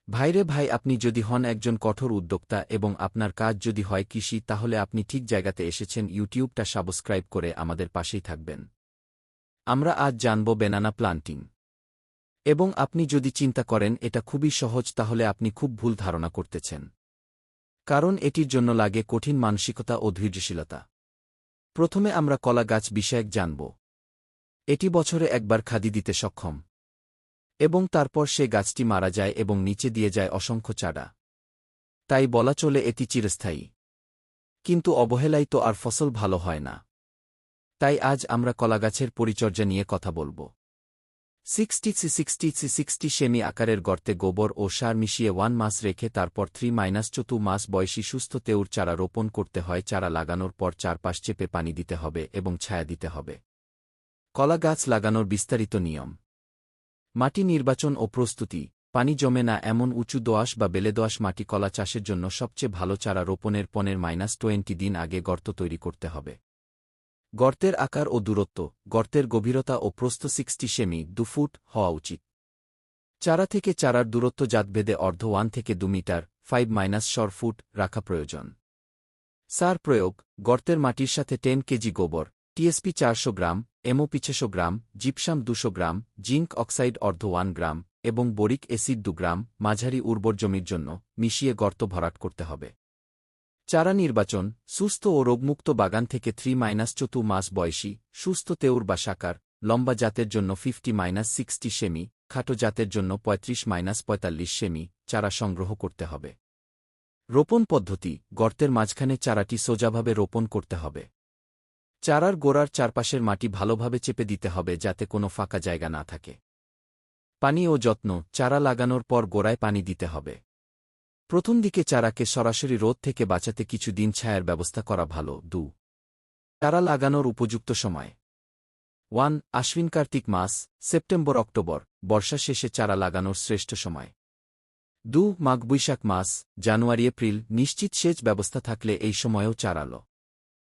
ভাইরে ভাই, আপনি যদি হন একজন কঠোর উদ্যোক্তা এবং আপনার কাজ যদি হয় কৃষি, তাহলে আপনি ঠিক জায়গাতে এসেছেন। ইউটিউবটা সাবস্ক্রাইব করে আমাদের পাশেই থাকবেন। আমরা আজ জানব ব্যানানা প্লান্টিং। এবং আপনি যদি চিন্তা করেন এটা খুবই সহজ, তাহলে আপনি খুব ভুল ধারণা করতেছেন। কারণ এটির জন্য লাগে কঠিন মানসিকতা ও ধৈর্যশীলতা। প্রথমে আমরা কলা গাছ বিষয়ক জানব। এটি বছরে একবার খাদি দিতে সক্ষম। এবং তারপর সে গাছটি মারা যায় এবং নিচে দিয়ে যায় অসংখ্য চারা। তাই বলা চলে এটি চিরস্থায়ী। কিন্তু অবহেলায় তো আর ফসল ভালো হয় না। তাই আজ আমরা কলাগাছের পরিচর্যা নিয়ে কথা বলব। 60 সেমি আকারের গর্তে গোবর ও সার মিশিয়ে 1 মাস রেখে তারপর 3-4 মাস বয়সী সুস্থ তেউর চারা রোপণ করতে হয়। চারা লাগানোর পর চারপাশ চেপে পানি দিতে হবে এবং ছায়া দিতে হবে। কলা গাছ লাগানোর বিস্তারিত নিয়ম। মাটি নির্বাচন ও প্রস্তুতি। পানি জমে না এমন উঁচু দোআঁশ বা বেলে দোআঁশ মাটি কলা চাষের জন্য সবচেয়ে ভালো। চারা রোপণের 15-20 দিন আগে গর্ত তৈরি করতে হবে। গর্তের আকার ও দূরত্ব। গর্তের গভীরতা ও প্রস্থ 60 সেমি 2 ফুট হওয়া উচিত। চারা থেকে চারার দূরত্ব জাতভেদে অর্ধ 1 থেকে 2 মিটার 5-4 ফুট রাখা প্রয়োজন। সার প্রয়োগ। গর্তের মাটির সাথে 10 কেজি গোবর, টিএসপি 400 গ্রাম, এমওপি 600 গ্রাম, জিপসাম 200 গ্রাম, জিঙ্ক অক্সাইড অর্ধ 1 গ্রাম এবং বোরিক অ্যাসিড 2 গ্রাম মাঝারি উর্বর জমির জন্য মিশিয়ে গর্ত ভরাট করতে হবে। চারা নির্বাচন। সুস্থ ও রোগমুক্ত বাগান থেকে 3-4 মাস বয়সী সুস্থ তেউর বা সাকার লম্বা জাতের জন্য 50-60 সেমি, খাটো জাতের জন্য 35-45 সেমি চারা সংগ্রহ করতে হবে। রোপণ পদ্ধতি। গর্তের মাঝখানে চারাটি সোজাভাবে রোপণ করতে হবে। চারার গোড়ার চারপাশের মাটি ভালোভাবে চেপে দিতে হবে যাতে কোনো ফাঁকা জায়গা না থাকে। পানি ও যত্ন। চারা লাগানোর পর গোড়ায় পানি দিতে হবে। প্রথম দিকে চারাকে সরাসরি রোদ থেকে বাঁচাতে কিছুদিন ছায়ার ব্যবস্থা করা ভালো। 2. চারা লাগানোর উপযুক্ত সময়। 1. আশ্বিন-কার্তিক মাস, সেপ্টেম্বর-অক্টোবর, বর্ষা শেষে চারা লাগানোর শ্রেষ্ঠ সময়। 2. মাঘ-বৈশাখ মাস, জানুয়ারি-এপ্রিল, নিশ্চিত সেচ ব্যবস্থা থাকলে এই সময়েও চারালো।